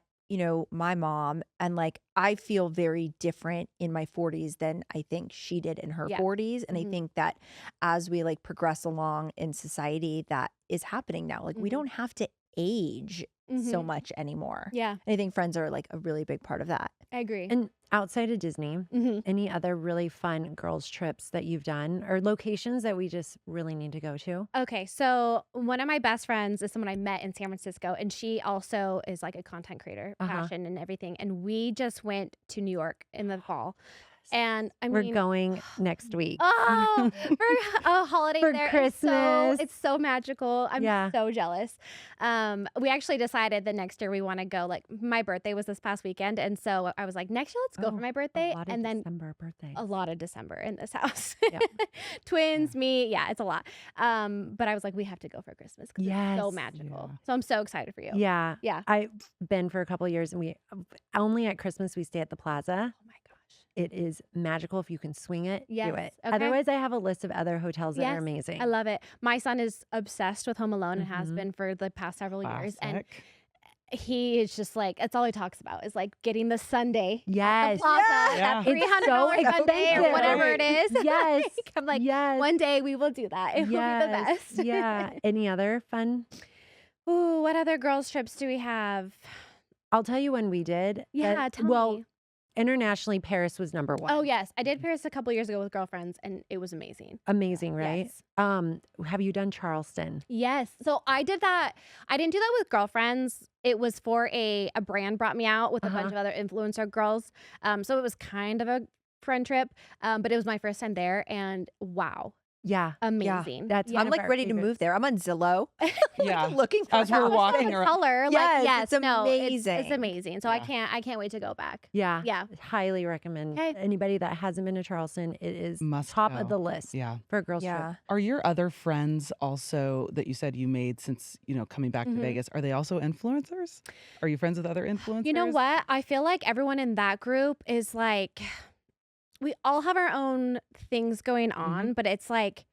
my mom, and like I feel very different in my 40s than I think she did in her Yeah. 40s. And Mhm. I think that as we like progress along in society, that is happening now. Like we Mhm. don't have to age so Mhm. much anymore. Yeah, And I think friends are like a really big part of that. I agree. And outside of Disney, Mhm. any other really fun girls' trips that you've done or locations that we just really need to go to? Okay, so one of my best friends is someone I met in San Francisco, and she also is like a content creator, Uh-huh. passion and everything. And we just went to New York in the fall, and I We're mean, going next week. oh, for a holiday For there. Christmas. It's so magical. I'm Yeah. so jealous. We actually decided the next year we want to go. Like my birthday was this past weekend, and so I was like, next year let's go for Oh, my birthday, A lot of and then December birthdays. a lot of December in this house. Yeah. Twins, me, yeah, it's a lot. But I was like, we have to go for Christmas because it's so Yes. magical. Yeah. So I'm so excited for you. Yeah. Yeah. I've been for a couple of years, and we only at Christmas we stay at the Plaza. Oh my gosh. It is magical. If you can swing it, do Yes, it. okay. Otherwise, I have a list of other hotels that Yes, are amazing. I love it. My son is obsessed with Home Alone and has Mhm. been for the past several years. And Classic. he is just like, that's all he talks about is like getting the Sunday. At Yes. the Plaza, Yeah. that It's $300 so Sunday or expensive. whatever it is. Yes. Like, I'm like, yes. one day we will do that. It will be the Yes. best. Yeah. Any other fun? Ooh, what other girls' trips do we have? I'll tell you when we did. Yeah, tell well, me. internationally, Paris was number one. Oh yes, I did Paris a couple years ago with girlfriends, and it was amazing. Amazing, right? Yes. Have you done Charleston? Yes. So I did that. I didn't do that with girlfriends. It was for a brand brought me out with a bunch of other influencer girls. So it was kind of a friend trip, but it was my first time there, and wow, Yeah. amazing. That's Yeah. one I'm of like our ready to favorites. move there. I'm on Zillow. Yeah. Looking for As we're houses. walking The around. color, Yes, like it's no, amazing. It's amazing. So I Yeah. can't wait to go back. Yeah. Yeah. Highly recommend. Okay. Anybody that hasn't been to Charleston, it is Must top go. of the list Yeah. for a girls trip. Yeah. Are your other friends also that you said you made since, coming back Mhm. to Vegas, are they also influencers? Are you friends with other influencers? You know what? I feel like everyone in that group is like, we all have our own things going on, but it's like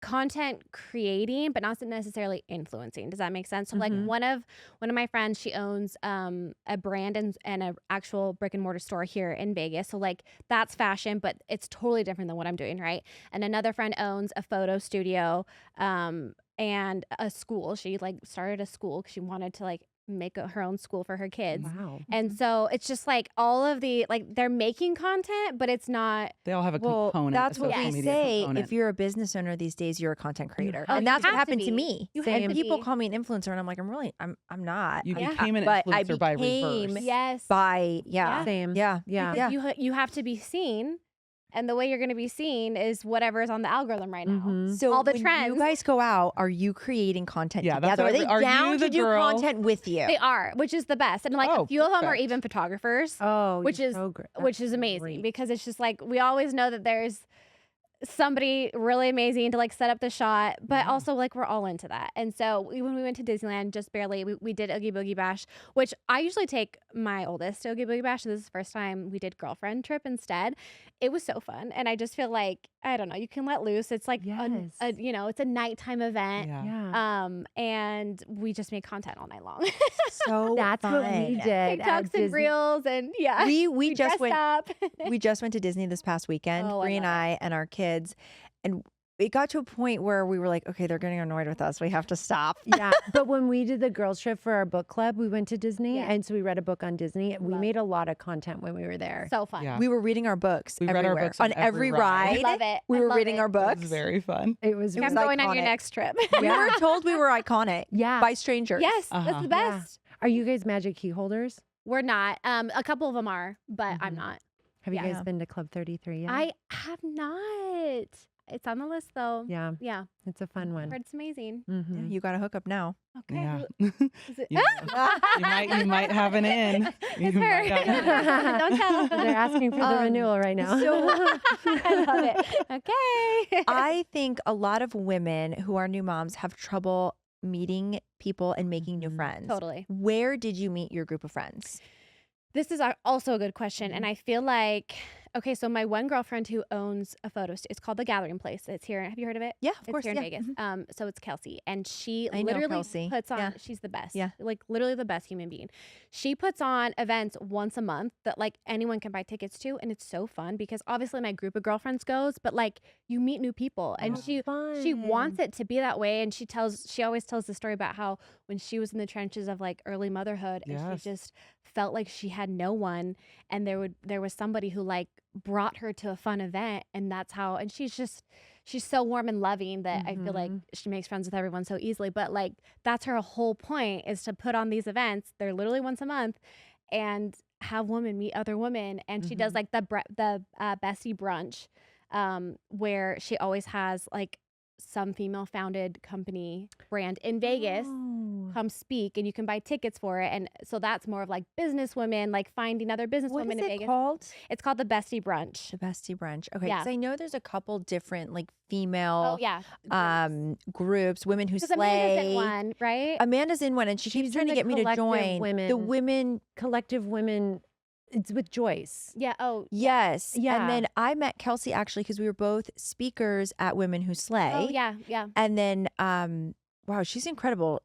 content creating, but not necessarily influencing. Does that make sense? So like one of my friends, she owns a brand and an actual brick and mortar store here in Vegas. So like that's fashion, but it's totally different than what I'm doing, right? And another friend owns a photo studio and a school. She like started a school because she wanted to like make her own school for her kids. Wow. And so it's just like all of the, like they're making content, but it's not. They all have a Well, component. that's a what social we media say. component. If you're a business owner these days, you're a content creator, Oh, and you that's what have to happened to be. me. You And have to people be. call me an influencer, and I'm like, I'm not. You I- became an but I influencer by became reverse. Yes. by yeah. Same. Yeah. Yeah. Because you have to be seen, and the way you're going to be seen is whatever is on the algorithm right now. So All the when trends. you guys go out, are you creating content Yeah, that's together? Are what they are you down the to do girl? content with you? They are, which is the best. And like Oh, a few of them are perfect. even photographers, Oh, which you're is so great. which is That's amazing great. because it's just like we always know that there's somebody really amazing to like set up the shot, but also like we're all into that. And so when we went to Disneyland, just barely, we did Oogie Boogie Bash, which I usually take my oldest to Oogie Boogie Bash. So this is the first time we did girlfriend trip instead. It was so fun. And I just feel like, I don't know, you can let loose. It's like, Yes. it's a nighttime event. Yeah. Yeah. And we just made content all night long. So That's what we fun. did. at TikToks and Disney. reels and yeah. We just dressed went. up. We just went to Disney this past weekend, Oh, I Bree and love I and our kids, and it got to a point where we were like, okay, they're getting annoyed with us. We have to stop. Yeah, but when we did the girls trip for our book club, we went to Disney, Yeah. and so we read a book on Disney. We Love made a lot of content when we were there. So fun. Yeah. We were reading our books. We read our everywhere. books on every every ride. ride. I love it. We I were love reading it. our It books. was very fun. It was I'm was going on your iconic. next trip. We were told we were iconic yeah. by strangers. Yes, that's Uh-huh. the Yeah. best. Are you guys magic key holders? We're not. A couple of them are, but I'm not. Have you Yeah. guys been to Club 33 yet? I have not. It's on the list though. Yeah, Yeah. it's a fun I've one. heard it's amazing. Yeah, Mhm. you got to hook up now. Okay. Yeah. Is it- You you might have an in. It's You her. might have- Don't tell. They're asking for the renewal right now. I love it. Okay. I think a lot of women who are new moms have trouble meeting people and making new friends. Totally. Where did you meet your group of friends? This is also a good question. And I feel like, okay, so my one girlfriend who owns a photo studio, it's called The Gathering Place. It's here. Have you heard of it? Yeah, of It's course. here in Yeah. Vegas. Mhm. So it's Kelsey. And she I know literally Kelsey. puts on, Yeah. she's the best. Yeah. Like literally the best human being. She puts on events once a month that like anyone can buy tickets to. And it's so fun because obviously my group of girlfriends goes, but like you meet new people and Oh, she wants it to be that way. And she always tells the story about how when she was in the trenches of like early motherhood and Yes. she just felt like she had no one and there was somebody who like brought her to a fun event and that's how and she's so warm and loving that I feel like she makes friends with everyone so easily, but like that's her whole point is to put on these events. They're literally once a month and have women meet other women, and she does like the Bessie brunch where she always has like some female founded company brand in Vegas Oh. come speak and you can buy tickets for it. And so that's more of like business women, like finding other business What is women in it Vegas. called? It's called the Bestie Brunch. The Bestie Brunch. Okay, Yeah. because I know there's a couple different like female Oh yeah. groups, women who Because Amanda's slay. in one, right? Amanda's in one, and she keeps She's trying in to the get me to collective join women. the women. Collective Women. It's with Joyce. Yeah. Oh. Yes, Yeah. And then I met Kelsey actually because we were both speakers at Women Who Slay. Oh yeah. Yeah. And then, wow, she's incredible.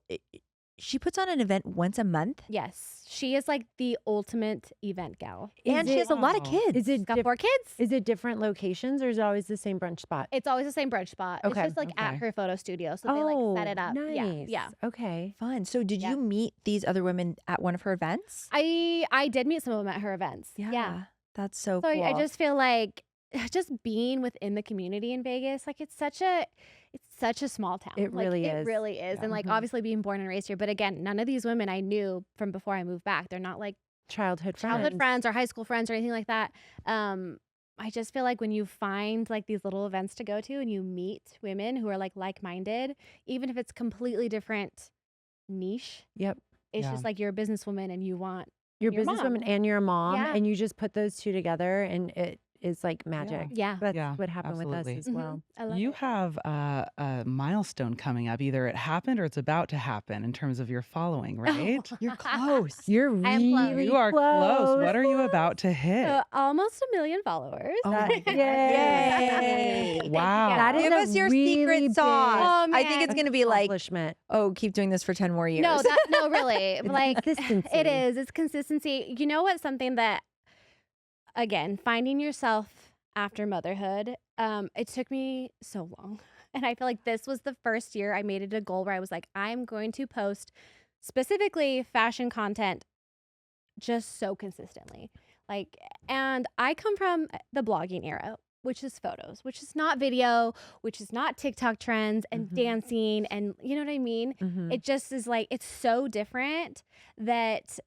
She puts on an event once a month, Yes. She is like the ultimate event gal. and she has a lot of Wow. kids. Is it She's got 4 kids. Is it different locations or is it always the same brunch spot? It's always the same brunch spot. Okay, It's just like at okay. her photo studio. So they like set it up. Nice. Yeah. Yeah. Okay. fun? So, did Yeah. you meet these other women at one of her events? I did meet some of them at her events. Yeah. That's so So cool. I just feel like just being within the community in Vegas, like it's such a small town. It Like, really It is. really is. Yeah. And like obviously being born and raised here, but again, none of these women I knew from before I moved back. They're not like Childhood childhood friends or high school friends or anything like that. I just feel like when you find like these little events to go to and you meet women who are like-minded, even if it's completely different niche, Yep. it's Yeah. just like you're a businesswoman and you want You're a Your businesswoman mom. and you're a mom, Yeah. and you just put those two together, and is like magic. Yeah. That's Yeah, what happened with absolutely. us as well. I love You it. have a milestone coming up. Either it happened or it's about to happen in terms of your following, right? You're close. You're I am close. really You are close. What are you close. about to hit? So almost 1 million followers. Oh my God. Yay. Yay. Wow. That is Give a us your really secret big sauce. Oh, I think man. it's going to be like, accomplishment. oh, keep doing this for 10 more years. No, really. Like Consistency. it is. It's consistency. You know what? Something that, again, finding yourself after motherhood, it took me so long. And I feel like this was the first year I made it a goal where I was like, I'm going to post specifically fashion content just so consistently. Like, and I come from the blogging era, which is photos, which is not video, which is not TikTok trends and dancing. And you know what I mean? It just is like, it's so different that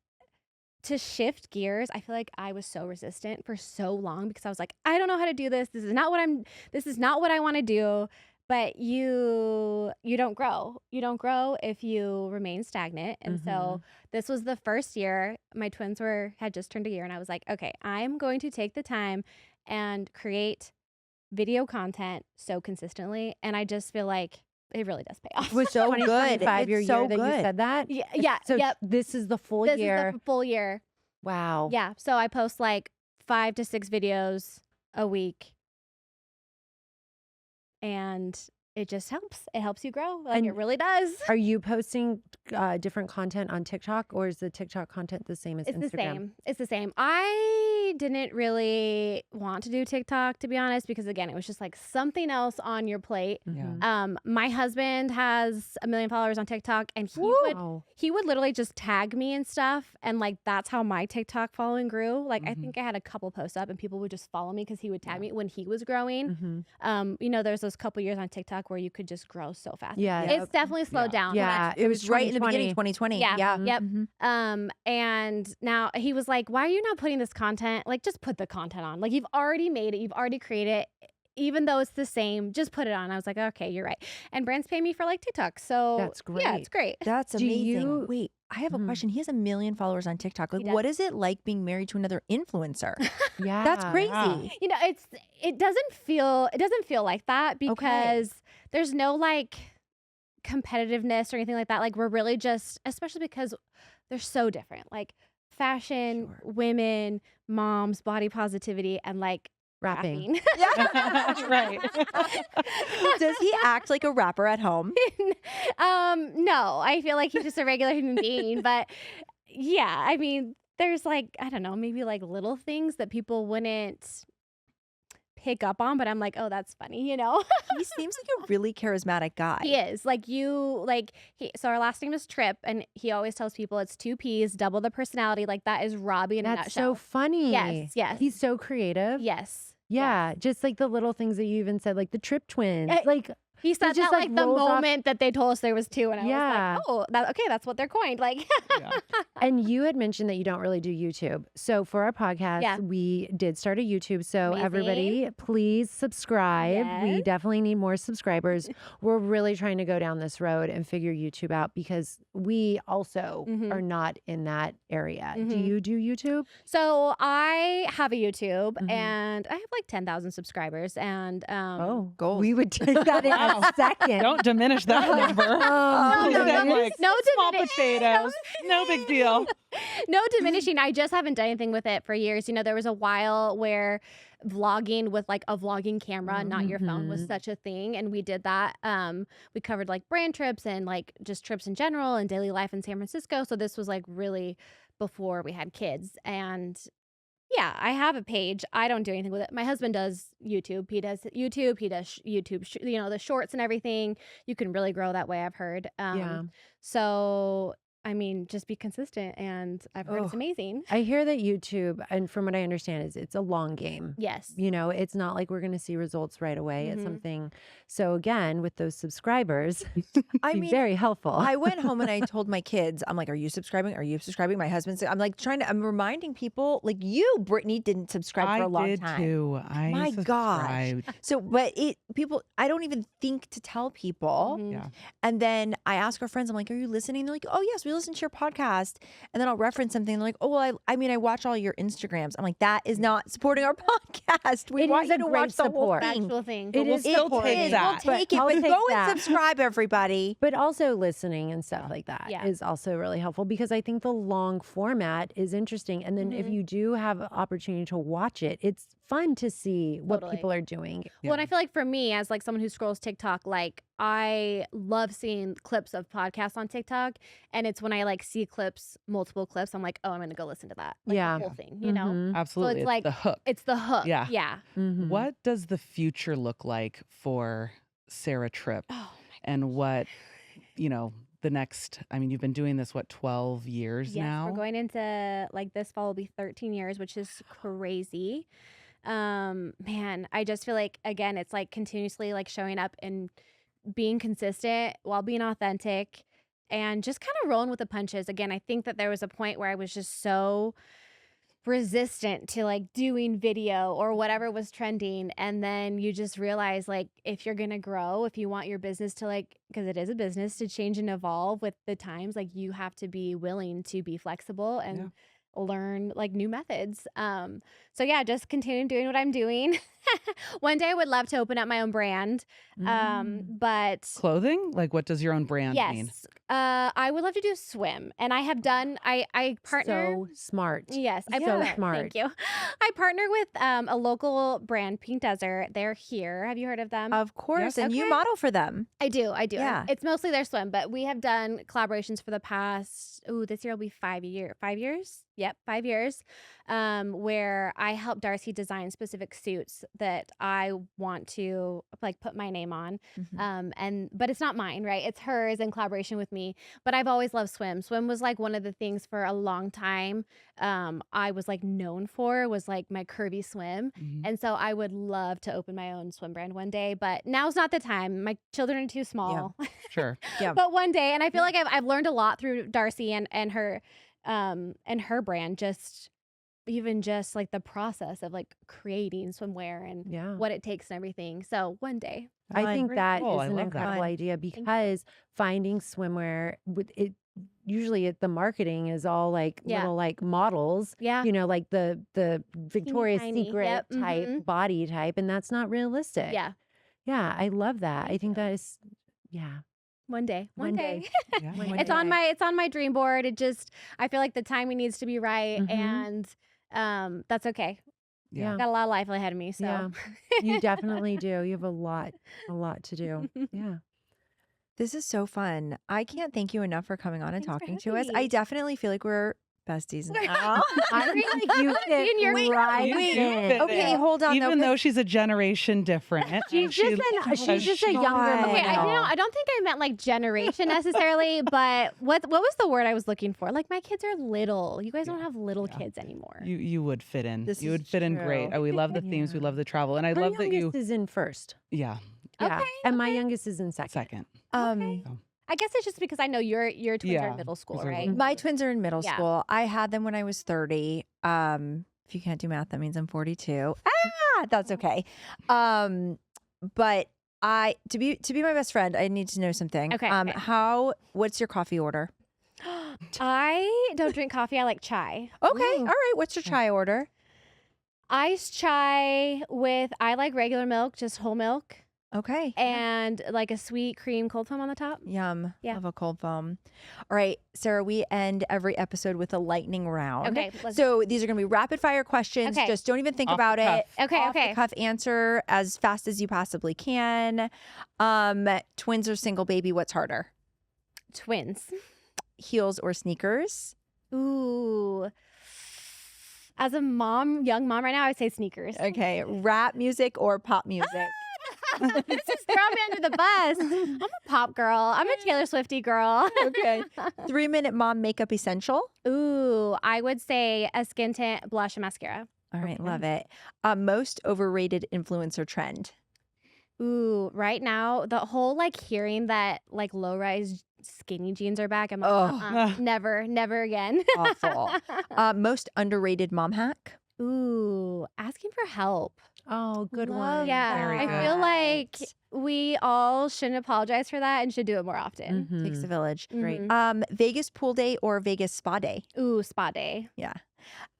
to shift gears, I feel like I was so resistant for so long because I was like, I don't know how to do this. This is not what I want to do. But you don't grow. You don't grow if you remain stagnant. And so this was the first year my twins had just turned a year, and I was like, okay, I'm going to take the time and create video content so consistently. And I just feel like it really does pay off. Was so good. 2025 your It's so year that you good. said that? Yeah. So Yep. this is the full This year. is the full year. Wow. Yeah. So I post like 5 to 6 videos a week. And it just helps. It helps you grow. Like And it really does. Are you posting different content on TikTok, or is the TikTok content the same as It's Instagram? the same. It's the same. I didn't really want to do TikTok, to be honest, because again, it was just like something else on your plate. Yeah. My husband has 1 million followers on TikTok, and Wow. he would literally just tag me and stuff, and like that's how my TikTok following grew. Like I Mhm. think I had a couple posts up, and people would just follow me because he would tag me when he was growing. Mhm. There's those couple years on TikTok where you could just grow so fast. Yeah. It's definitely slowed Yeah. down. Yeah, It was right in the beginning, 2020. Yeah. Yeah. Yep. Mhm. And now he was like, why are you not putting this content? Like, just put the content on. Like, you've already made it. You've already created it. Even though it's the same, just put it on. I was like, okay, you're right. And brands pay me for like TikTok. So That's Yeah, it's great. That's Do amazing. you- Wait, I have a Mhm. question. He has 1 million followers on TikTok. Like, does. what is it like being married to another influencer? Yeah. That's crazy. Yeah. You know, it doesn't feel like that because there's no like competitiveness or anything like that. Like we're really just, especially because they're so different. Like fashion, Sure. women, moms, body positivity, and like Rapping. rapping. Right. Does he act like a rapper at home? No, I feel like he's just a regular human being. But yeah, I mean, there's like, I don't know, maybe like little things that people wouldn't pick up on, but I'm like, oh, that's funny, you know? He seems like a really charismatic guy. He is. So our last name is Trip, and he always tells people it's 2 P's, double the personality. Like that is Robbie in a That's so nutshell. funny. Yes. He's so creative. Yes. Yeah, just like the little things that you even said, like the Trip twins. Eh, Like He said just, that like, like the rolls off- moment that they told us there was 2, and I Yeah. was like, oh, that's what they're coined. Like, Yeah. And you had mentioned that you don't really do YouTube. So for our podcast, Yeah. we did start a YouTube. So Amazing. everybody, please subscribe. We Yes. definitely need more subscribers. We're really trying to go down this road and figure YouTube out because we also Mhm. are not in that area. Do Mhm. you do YouTube? so I have a YouTube, Mhm. and I have like 10,000 subscribers, and goals. We would take that in Wow. a second. Don't diminish that number. No, Look at them like no small diminish- potatoes. No big deal. No diminishing. I just haven't done anything with it for years. You know, there was a while where vlogging with like a vlogging camera, not your phone, was Mhm. such a thing, and we did that. We covered like brand trips and like just trips in general and daily life in San Francisco. So this was like really before we had kids. And yeah, I have a page. I don't do anything with it. My husband does YouTube. He does YouTube. He does YouTube, the shorts and everything. You can really grow that way, I've heard. Yeah. So, I mean, just be consistent, and I've heard it's Ugh. amazing. I hear that YouTube, and from what I understand, is it's a long game. Yes. You know, it's not like we're going to see results right away. It's Mhm. something. So again, with those subscribers, I be mean, very helpful. I went home and I told my kids, I'm like, are you subscribing? Are you subscribing? My husband's, I'm like I'm reminding people, like you, Brittany, didn't subscribe for a long I did time. too. I My gosh. subscribed. So, but I don't even think to tell people. Mhm. Yeah. And then I ask our friends, I'm like, are you listening? They're like, oh, yes, we listen to your podcast, and then I'll reference something. And they're like, oh, well, I mean, I watch all your Instagrams. I'm like, that is not supporting our podcast. We It want is you a to great watch the whole support. thing. Actual thing. But It we'll is still supporting take We'll that. take it, I'll but take go that. and subscribe, everybody. But also listening and stuff like that is Yeah. also really helpful because I think the long format is interesting. And then if you do have an opportunity to watch it, it's fun to see what Totally. people are doing. Well, and I feel like for me, as like someone who scrolls TikTok, like I love seeing clips of podcasts on TikTok, and it's when I like see clips, multiple clips, I'm like, oh, I'm gonna go listen to that, like Yeah. the whole thing, you know? Mhm. Absolutely. it's like- the hook. It's the hook. Yeah. Yeah. Mhm. What does the future look like for Sarah Tripp? Oh And what, the next, I mean, you've been doing this, 12 years yes, now? we're going into like this fall will be 13 years, which is crazy. Man, I just feel like again, it's like continuously like showing up and being consistent while being authentic and just kind of rolling with the punches. Again, I think that there was a point where I was just so resistant to like doing video or whatever was trending, and then you just realize like if you're gonna grow, if you want your business to like, because it is a business, to change and evolve with the times, like you have to be willing to be flexible and learn like new methods. So yeah, just continue doing what I'm doing. One day I would love to open up my own brand. But Clothing? Like, what does your own brand mean? yes, I would love to do swim, and I have done. I partner. So smart. Yes, I So partner. smart. Thank you. I partner with a local brand, Pink Desert. They're here. Have you heard of them? Of course. Yes. And you Okay. model for them. I do. Yeah. It's mostly their swim, but we have done collaborations for the past, this year will be 5 years. 5 years? Yep, 5 years. Where I help Darcy design specific suits that I want to like put my name on. But it's not mine, right? It's hers in collaboration with me. But I've always loved swim. Swim was like one of the things for a long time I was like known for was like my curvy swim. Mhm. And so I would love to open my own swim brand one day, but now's not the time. My children are too small. Sure. Yeah. But one day, and I feel like I've learned a lot through Darcy and her brand, just even just like the process of like creating swimwear and Yeah. what it takes and everything. So one day. I Fun. think Very that cool. is I an love that. incredible Fun. idea you. because finding swimwear with it usually the marketing is all like Yeah. little like models, Yeah. like the Victoria's tiny. Secret Yep. type Mhm. body type, and that's not realistic. Yeah. Yeah, I love that. I think that is One day. One One day. day. Yeah. One It's day. on my dream board. It just, I feel like the timing needs to be right, Mhm. and that's okay. Yeah. Got a lot of life ahead of me. So Yeah. You definitely do. You have a lot to do. Yeah. This is so fun. I can't thank you enough for coming on and Thanks for talking to having us. I me. definitely feel like we're besties now. I feel like you fit In your- right You do in. fit Okay, in. hold on, though, Even 'cause- though she's a generation different. She's just a younger God. Okay, millennial. I don't think I meant like generation necessarily, but what was the word I was looking for? Like my kids are little. You guys don't have little kids anymore. You would fit in. This You is would fit in great. true. We love the themes. We Yeah. love the travel. And I Her love that you, youngest is in first. yeah, Yeah. Okay, And my youngest is in second. second. Um, I guess it's just because I know your twins are Yeah, in middle school, these are right? My twins are in middle Yeah. school. I had them when I was 30. If you can't do math, that means I'm 42. That's okay. But to be my best friend, I need to know something. Okay, okay. What's your coffee order? I don't drink coffee. I like chai. Okay. Ooh. All right. What's your chai order? Iced chai with, I like regular milk, just whole milk, Okay. and like a sweet cream cold foam on the top. Yum. Yeah. Love a cold foam. All right, Sarah, we end every episode with a lightning round. Okay. let's- So these are going to be rapid fire questions. Okay. Just don't even think Off the about it. cuff. Okay. Off the Okay. cuff answer as fast as you possibly can. Twins or single baby, what's harder? Twins. Heels or sneakers? Ooh. As a mom, young mom right now, I would say sneakers. Okay. Rap music or pop music? This is throwing me under the bus. I'm a pop girl. I'm a Taylor Swiftie girl. Okay. 3-minute mom makeup essential? Ooh, I would say a skin tint, blush, and mascara. All right. Okay. Love it. Most overrated influencer trend? Ooh, right now, the whole like hearing that like low rise skinny jeans are back. I'm like, Oh. never again. Awful. Most underrated mom hack? Ooh, asking for help. Oh, good Love one. Yeah, Very I good. feel like we all shouldn't apologize for that and should do it more often. Takes a village. Great. Vegas pool day or Vegas spa day? Ooh, spa day. Yeah.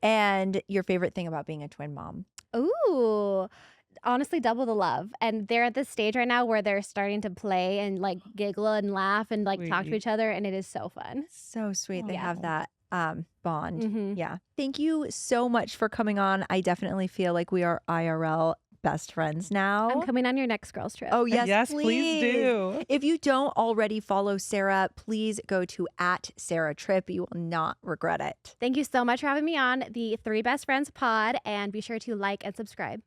And your favorite thing about being a twin mom? Ooh, honestly, double the love. And they're at this stage right now where they're starting to play and like giggle and laugh and like talk to Sweet. each other, and it is so fun. So sweet. They Yeah. have that bond. Mhm. Yeah. Thank you so much for coming on. I definitely feel like we are IRL best friends now. I'm coming on your next girls trip. Oh, yes, Yes, please do. If you don't already follow Sarah, please go to @SarahTrip. You will not regret it. Thank you so much for having me on the Three Best Friends pod, and be sure to like and subscribe.